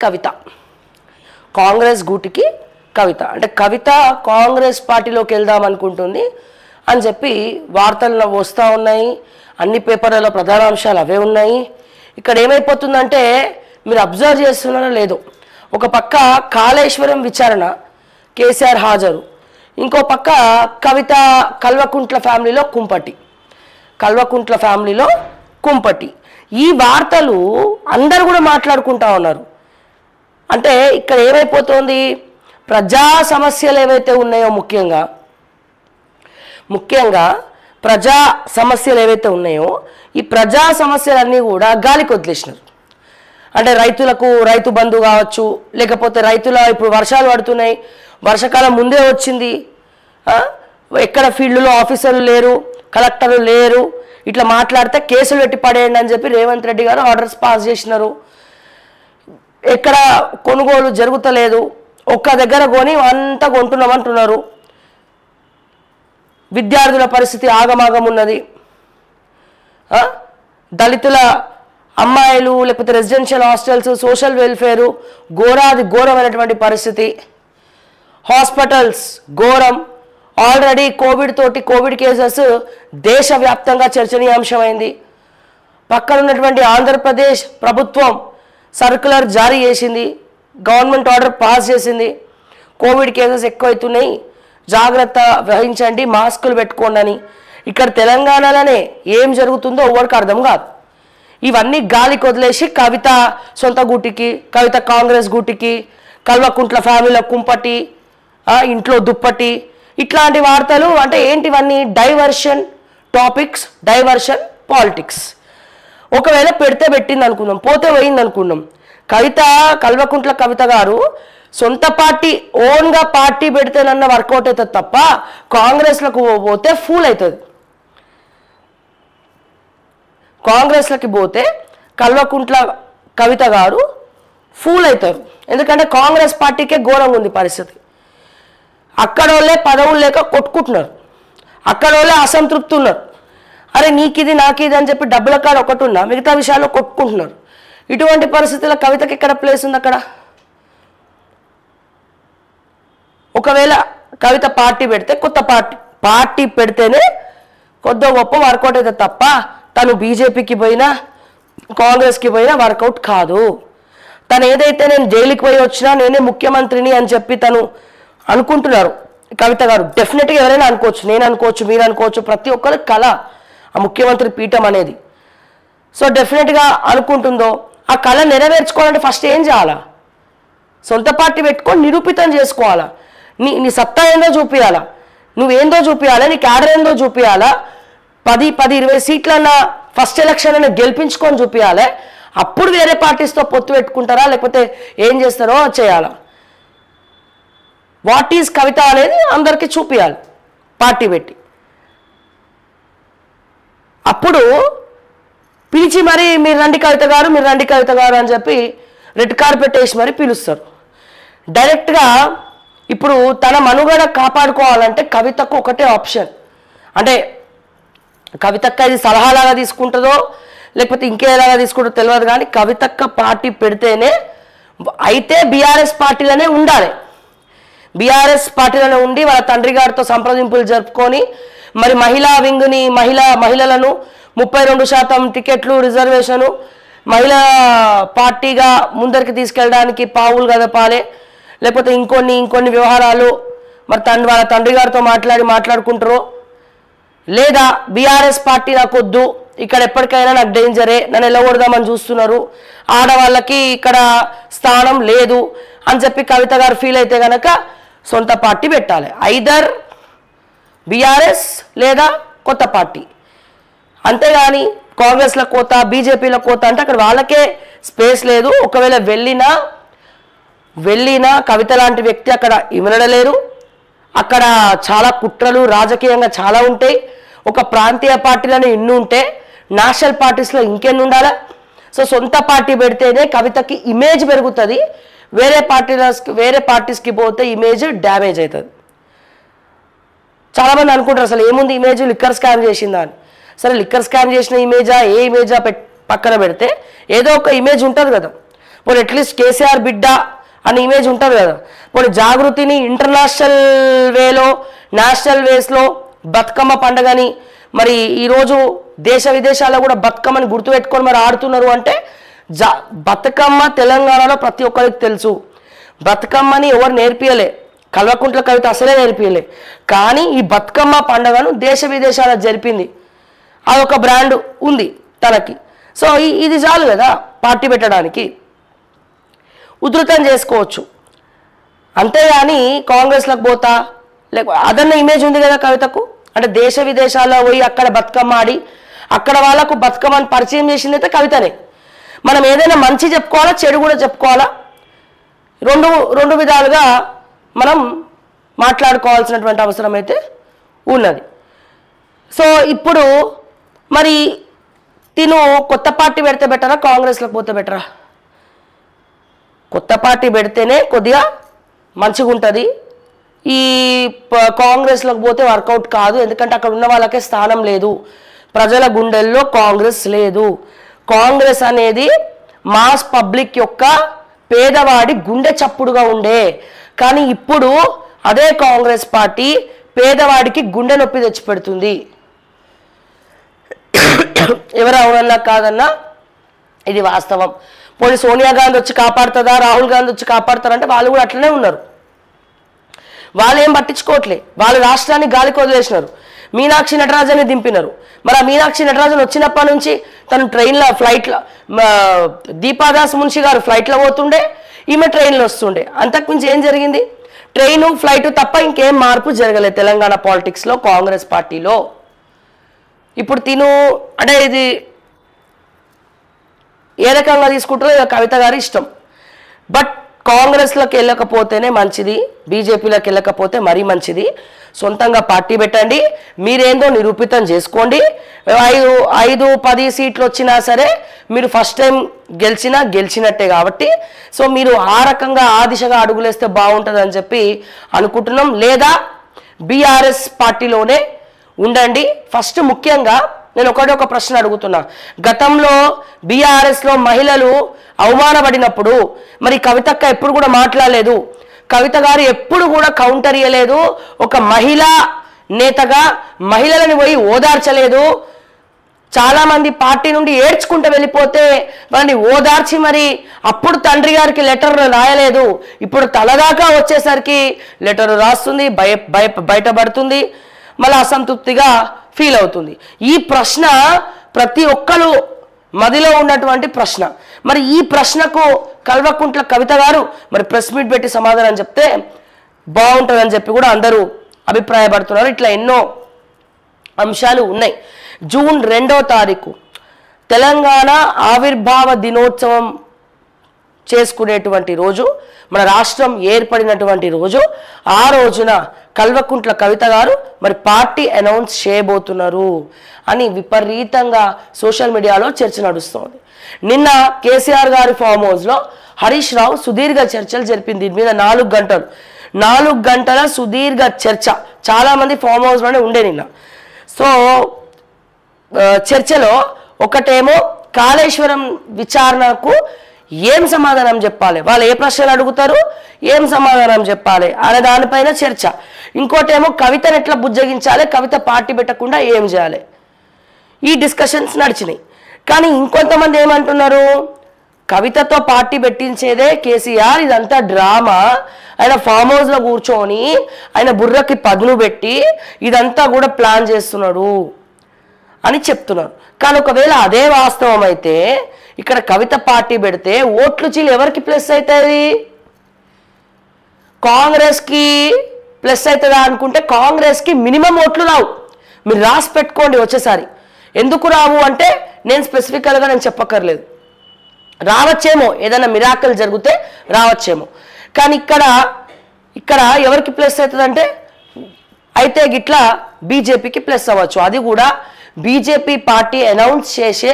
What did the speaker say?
కవిత కాంగ్రెస్ గూటికి కవిత అంటే కవిత కాంగ్రెస్ పార్టీలోకి వెళ్దాం అనుకుంటుంది అని చెప్పి వార్తల్లో వస్తూ ఉన్నాయి. అన్ని పేపర్లలో ప్రధాన అంశాలు అవే ఉన్నాయి. ఇక్కడ ఏమైపోతుందంటే మీరు అబ్జర్వ్ చేస్తున్నారో లేదో, ఒక పక్క కాళేశ్వరం విచారణ, కేసీఆర్ హాజరు, ఇంకో పక్క కవిత కల్వకుంట్ల ఫ్యామిలీలో కుంపటి. ఈ వార్తలు అందరూ కూడా మాట్లాడుకుంటా ఉన్నారు. అంటే ఇక్కడ ఏమైపోతుంది, ప్రజా సమస్యలు ఏవైతే ఉన్నాయో ముఖ్యంగా ప్రజా సమస్యలు ఏవైతే ఉన్నాయో ఈ ప్రజా సమస్యలన్నీ కూడా గాలికి వదిలేసినారు. అంటే రైతు బంధు కావచ్చు, లేకపోతే ఇప్పుడు వర్షాలు పడుతున్నాయి, వర్షాకాలం ముందే వచ్చింది, ఎక్కడ ఫీల్డ్లో ఆఫీసర్లు లేరు, కలెక్టర్లు లేరు, ఇట్లా మాట్లాడితే కేసులు పెట్టి పడేయండి అని చెప్పి రేవంత్ రెడ్డి గారు ఆర్డర్స్ పాస్ చేసినారు. ఎక్కడ కొనుగోలు జరుగుతలేదు, ఒక్క దగ్గర కొని అంతా కొంటున్నామంటున్నారు. విద్యార్థుల పరిస్థితి ఆగమాగం ఉన్నది. దళితుల అమ్మాయిలు లేకపోతే రెసిడెన్షియల్ హాస్టల్స్, సోషల్ వెల్ఫేరు ఘోరమైనటువంటి పరిస్థితి. హాస్పిటల్స్ ఘోరం. ఆల్రెడీ కోవిడ్ కేసెస్ దేశవ్యాప్తంగా చర్చనీయాంశమైంది. పక్కన ఉన్నటువంటి ఆంధ్రప్రదేశ్ ప్రభుత్వం సర్క్యులర్ జారీ చేసింది, గవర్నమెంట్ ఆర్డర్ పాస్ చేసింది, కోవిడ్ కేసెస్ ఎక్కువైతున్నాయి, జాగ్రత్త వహించండి, మాస్కులు పెట్టుకోండి అని. ఇక్కడ తెలంగాణలోనే ఏం జరుగుతుందో ఎవరికి అర్థం కాదు. ఇవన్నీ గాలికి వదిలేసి కవిత సొంత గూటికి, కవిత కాంగ్రెస్ గూటికి, కల్వకుంట్ల ఫ్యామిలీలో కుంపటి, ఇంట్లో దుప్పటి, ఇట్లాంటి వార్తలు. అంటే ఏంటివన్నీ? Diversion topics, diversion politics. ఒకవేళ పెట్టింది అనుకుందాం, పోతే పోయింది అనుకుందాం. కల్వకుంట్ల కవిత గారు సొంత పార్టీ ఓన్గా పార్టీ పెడితేనన్న వర్కౌట్ అవుతుంది తప్ప కాంగ్రెస్లకు పోతే ఫూల్ అవుతుంది. కాంగ్రెస్లకి పోతే కల్వకుంట్ల కవిత గారు ఫూల్ అవుతారు. ఎందుకంటే కాంగ్రెస్ పార్టీకే ఘోరంగా ఉంది పరిస్థితి. అక్కడోళ్ళే పదవులు లేక కొట్టుకుంటున్నారు, అక్కడోళ్ళే అసంతృప్తి ఉన్నారు. అరే నీకిది నాకిది అని చెప్పి డబ్బుల కాడ ఒకటి ఉన్నా మిగతా విషయాల్లో కొట్టుకుంటున్నారు. ఇటువంటి పరిస్థితుల్లో కవితకి ఎక్కడ ప్లేస్ ఉంది అక్కడ? ఒకవేళ కవిత పార్టీ పెడితే కొత్త పార్టీ పెడితేనే కొద్దిగా గొప్ప వర్కౌట్ అవుతుంది తప్ప తను బీజేపీకి పోయినా కాంగ్రెస్కి పోయినా వర్కౌట్ కాదు. తను ఏదైతే నేను జైలుకి పోయి వచ్చినా నేనే ముఖ్యమంత్రిని అని చెప్పి తను అనుకుంటున్నారు కవిత గారు. డెఫినెట్గా ఎవరైనా అనుకోవచ్చు, నేను అనుకోవచ్చు, మీరు అనుకోవచ్చు, ప్రతి ఒక్కరికి కళ ఆ ముఖ్యమంత్రి పీఠం అనేది. సో డెఫినెట్గా అనుకుంటుందో ఆ కళ నెరవేర్చుకోవాలంటే ఫస్ట్ ఏం చేయాలా? సొంత పార్టీ పెట్టుకొని నిరూపితం చేసుకోవాలా, నీ సత్తా ఏందో చూపించాలా, నువ్వేందో చూపించాలా, నీ క్యాడర్ ఏందో చూపించాలా. 10-20 సీట్లన్నా ఫస్ట్ ఎలక్షన్ అయినా గెలిపించుకొని చూపించాలి. అప్పుడు వేరే పార్టీస్తో పొత్తు పెట్టుకుంటారా లేకపోతే ఏం చేస్తారో చేయాలా. వాట్ ఈజ్ కవిత అనేది అందరికీ చూపించాలి పార్టీ పెట్టి. అప్పుడు పిలిచి మరి మీరు రండి కవిత గారు అని చెప్పి రెడ్ కార్పెట్ వేసి మరి పిలుస్తారు. డైరెక్ట్గా ఇప్పుడు తన మనుగడ కాపాడుకోవాలంటే కవితకు ఒకటే ఆప్షన్. అంటే కవితక్క ఇది సలహాలాగా తీసుకుంటుందో లేకపోతే ఇంకేలాగా తీసుకుంటుందో తెలియదు, కానీ కవితక్క పార్టీ పెడితేనే అయితే బీఆర్ఎస్ పార్టీలోనే ఉండాలి. బీఆర్ఎస్ పార్టీలోనే ఉండి వాళ్ళ తండ్రి గారితో సంప్రదింపులు జరుపుకొని మరి మహిళా వింగ్ని మహిళలను 32% టికెట్లు రిజర్వేషను మహిళా పార్టీగా ముందరికి తీసుకెళ్ళడానికి పావులు కదపాలి. లేకపోతే ఇంకొన్ని వ్యవహారాలు మరి వాళ్ళ తండ్రి గారితో మాట్లాడుకుంటారో, లేదా బీఆర్ఎస్ పార్టీ నాకు వద్దు, ఇక్కడ ఎప్పటికైనా నాకు డేంజరే, నన్ను ఎల్లగొడదామని చూస్తున్నారు, ఆడవాళ్ళకి ఇక్కడ స్థానం లేదు అని చెప్పి కవిత గారు ఫీల్ అయితే కనుక సొంత పార్టీ పెట్టాలి. ఐదర్ బీఆర్ఎస్ లేదా కొత్త పార్టీ. అంతేగాని కాంగ్రెస్ల కోత, బీజేపీల కోత అంటే అక్కడ వాళ్ళకే స్పేస్ లేదు. ఒకవేళ వెళ్ళినా కవిత లాంటి వ్యక్తి అక్కడ ఇమడలేరు. అక్కడ చాలా కుట్రలు రాజకీయంగా చాలా ఉంటాయి. ఒక ప్రాంతీయ పార్టీలను ఇన్ని ఉంటే నేషనల్ పార్టీస్లో ఇంకెన్ని ఉండాలా? సో సొంత పార్టీ పెడితేనే కవితకి ఇమేజ్ పెరుగుతుంది. వేరే పార్టీస్కి పోతే ఇమేజ్ డ్యామేజ్ అవుతుంది. చాలామంది అనుకుంటారు అసలు ఏముంది ఇమేజ్, లిక్కర్ స్కామ్ చేసిందా అని. సరే లిక్కర్ స్కామ్ చేసిన ఇమేజా ఏ ఇమేజా పక్కన పెడితే ఏదో ఒక ఇమేజ్ ఉంటుంది కదా. పోనీ అట్లీస్ట్ కేసీఆర్ బిడ్డ అనే ఇమేజ్ ఉంటుంది కదా. పోనీ జాగృతిని ఇంటర్నేషనల్ వేలో నేషనల్ వేస్లో బతుకమ్మ పండుగని మరి ఈరోజు దేశ విదేశాల్లో కూడా బతుకమ్మని గుర్తుపెట్టుకొని మరి ఆడుతున్నారు అంటే బతుకమ్మ తెలంగాణలో ప్రతి ఒక్కరికి తెలుసు. బతుకమ్మని ఎవరు నేర్పియలే, కల్వకుంట్ల కవిత అసలే నేర్పియలే. కానీ ఈ బతుకమ్మ పండుగను దేశ విదేశాల్లో జరిపింది, అదొక బ్రాండ్ ఉంది తనకి. సో ఇది చాలు కదా పార్టీ పెట్టడానికి, ఉధృతం చేసుకోవచ్చు. అంతేగాని కాంగ్రెస్లకు పోతా అదన్న ఇమేజ్ ఉంది కదా కవితకు. అంటే దేశ విదేశాల్లో పోయి అక్కడ బతుకమ్మ ఆడి అక్కడ వాళ్ళకు బతుకమ్మని పరిచయం చేసింది అయితే కవితనే. మనం ఏదైనా మంచి చెప్పుకోవాలా, చెడు కూడా చెప్పుకోవాలా, రెండు విధాలుగా మనం మాట్లాడుకోవాల్సినటువంటి అవసరం అయితే ఉన్నది. సో ఇప్పుడు మరి తిను కొత్త పార్టీ పెడితే బెటరా, కాంగ్రెస్లోకి పోతే బెటరా? కొత్త పార్టీ పెడితేనే కొద్దిగా మంచిగా ఉంటుంది. ఈ కాంగ్రెస్లోకి పోతే వర్కౌట్ కాదు, ఎందుకంటే అక్కడ ఉన్న వాళ్ళకే స్థానం లేదు, ప్రజల గుండెల్లో కాంగ్రెస్ లేదు. కాంగ్రెస్ అనేది మాస్ పబ్లిక్ యొక్క పేదవాడి గుండె చప్పుడుగా ఉండే, కానీ ఇప్పుడు అదే కాంగ్రెస్ పార్టీ పేదవాడికి గుండె నొప్పి తెచ్చిపెడుతుంది. ఎవరు అవునన్నా కాదన్నా ఇది వాస్తవం. పోనీ సోనియా గాంధీ వచ్చి కాపాడుతుందా, రాహుల్ గాంధీ వచ్చి కాపాడుతారంటే వాళ్ళు కూడా అట్లనే ఉన్నారు. వాళ్ళు ఏం పట్టించుకోవట్లే, వాళ్ళు రాష్ట్రాన్ని గాలికి వదిలేసినారు. మీనాక్షి నటరాజన్ని దింపినారు. మరి ఆ మీనాక్షి నటరాజన్ వచ్చినప్పటి నుంచి తను ట్రైన్లో ఫ్లైట్లో, దీపాదాస్ మున్షి గారు ఫ్లైట్లో పోతుండే, ఈమె ట్రైన్లో వస్తుండే. అంతకుమించి ఏం జరిగింది? ట్రైను ఫ్లైటు తప్ప ఇంకేం మార్పు జరగలేదు తెలంగాణ పాలిటిక్స్లో, కాంగ్రెస్ పార్టీలో. ఇప్పుడు తిను అంటే ఇది ఏ రకంగా తీసుకుంటారో ఇక కవిత గారి ఇష్టం. బట్ కాంగ్రెస్లోకి వెళ్ళకపోతేనే మంచిది, బీజేపీలోకి వెళ్ళకపోతే మరీ మంచిది. సొంతంగా పార్టీ పెట్టండి, మీరేందో నిరూపితం చేసుకోండి. 5-10 సీట్లు వచ్చినా సరే మీరు ఫస్ట్ టైం గెలిచినట్టే కాబట్టి సో మీరు ఆ రకంగా ఆ దిశగా అడుగులేస్తే బాగుంటుంది అని చెప్పి అనుకుంటున్నాం. లేదా బీఆర్ఎస్ పార్టీలోనే ఉండండి. ఫస్ట్ ముఖ్యంగా నేను ఒక ప్రశ్న అడుగుతున్నా, గతంలో బీఆర్ఎస్లో మహిళలు అవమానపడినప్పుడు మరి కవితక్క ఎప్పుడు కూడా మాట్లాడలేదు, కవిత గారు ఎప్పుడు కూడా కౌంటర్ ఇయ్యలేదు, ఒక మహిళా నేతగా మహిళలను పోయి ఓదార్చలేదు. చాలామంది పార్టీ నుండి ఏడ్చుకుంటూ వెళ్ళిపోతే వాళ్ళని ఓదార్చి మరి అప్పుడు తండ్రి గారికి లెటర్ రాయలేదు, ఇప్పుడు తలదాకా వచ్చేసరికి లెటర్ రాస్తుంది, బయటపడుతుంది, మళ్ళీ అసంతృప్తిగా ఫీల్ అవుతుంది. ఈ ప్రశ్న ప్రతి ఒక్కరు మదిలో ఉన్నటువంటి ప్రశ్న. మరి ఈ ప్రశ్నకు కల్వకుంట్ల కవిత గారు మరి ప్రెస్ మీట్ పెట్టి సమాధానం చెప్తే బాగుంటుందని చెప్పి కూడా అందరూ అభిప్రాయపడుతున్నారు. ఇట్లా ఎన్నో అంశాలు ఉన్నాయి. జూన్ 2వ తారీఖు తెలంగాణ ఆవిర్భావ దినోత్సవం చేసుకునేటువంటి రోజు, మన రాష్ట్రం ఏర్పడినటువంటి రోజు. ఆ రోజున కల్వకుంట్ల కవిత గారు మరి పార్టీ అనౌన్స్ చేయబోతున్నారు అని విపరీతంగా సోషల్ మీడియాలో చర్చ నడుస్తుంది. నిన్న కేసీఆర్ గారి ఫామ్ హౌస్లో హరీష్ రావు సుదీర్ఘ చర్చలు జరిపింది. దీని మీద 4 గంటల సుదీర్ఘ చర్చ. చాలామంది ఫామ్ హౌస్లోనే ఉండే నిన్న. సో చర్చలో ఒకటేమో కాళేశ్వరం విచారణకు ఏం సమాధానం చెప్పాలి, వాళ్ళు ఏ ప్రశ్నలు అడుగుతారు, ఏం సమాధానం చెప్పాలి అనే దానిపైన చర్చ. ఇంకోటేమో కవితను ఎట్లా బుజ్జగించాలి, కవిత పార్టీ పెట్టకుండా ఏం చేయాలి, ఈ డిస్కషన్స్ నడిచినాయి. కానీ ఇంకొంతమంది ఏమంటున్నారు, కవితతో పార్టీ పెట్టించేదే కేసీఆర్, ఇదంతా డ్రామా, ఆయన ఫామ్ హౌస్లో కూర్చొని ఆయన బుర్రకి పదును పెట్టి ఇదంతా కూడా ప్లాన్ చేస్తున్నాడు అని చెప్తున్నారు. కానీ ఒకవేళ అదే వాస్తవం అయితే ఇక్కడ కవిత పార్టీ పెడితే ఓట్లు చీలు ఎవరికి ప్లస్ అవుతుంది? కాంగ్రెస్కి ప్లస్ అవుతుందా అనుకుంటే కాంగ్రెస్కి మినిమం ఓట్లు రావు. మీరు రాసి పెట్టుకోండి వచ్చేసారి. ఎందుకు రావు అంటే నేను స్పెసిఫికల్గా నేను చెప్పక్కర్లేదు, రావచ్చేమో, ఏదైనా మిరాకిల్ జరిగితే రావచ్చేమో. కానీ ఇక్కడ ఎవరికి ప్లస్ అవుతుందంటే అయితే గిట్లా బీజేపీకి ప్లస్ అవ్వచ్చు. అది కూడా బీజేపీ పార్టీ అనౌన్స్ చేసే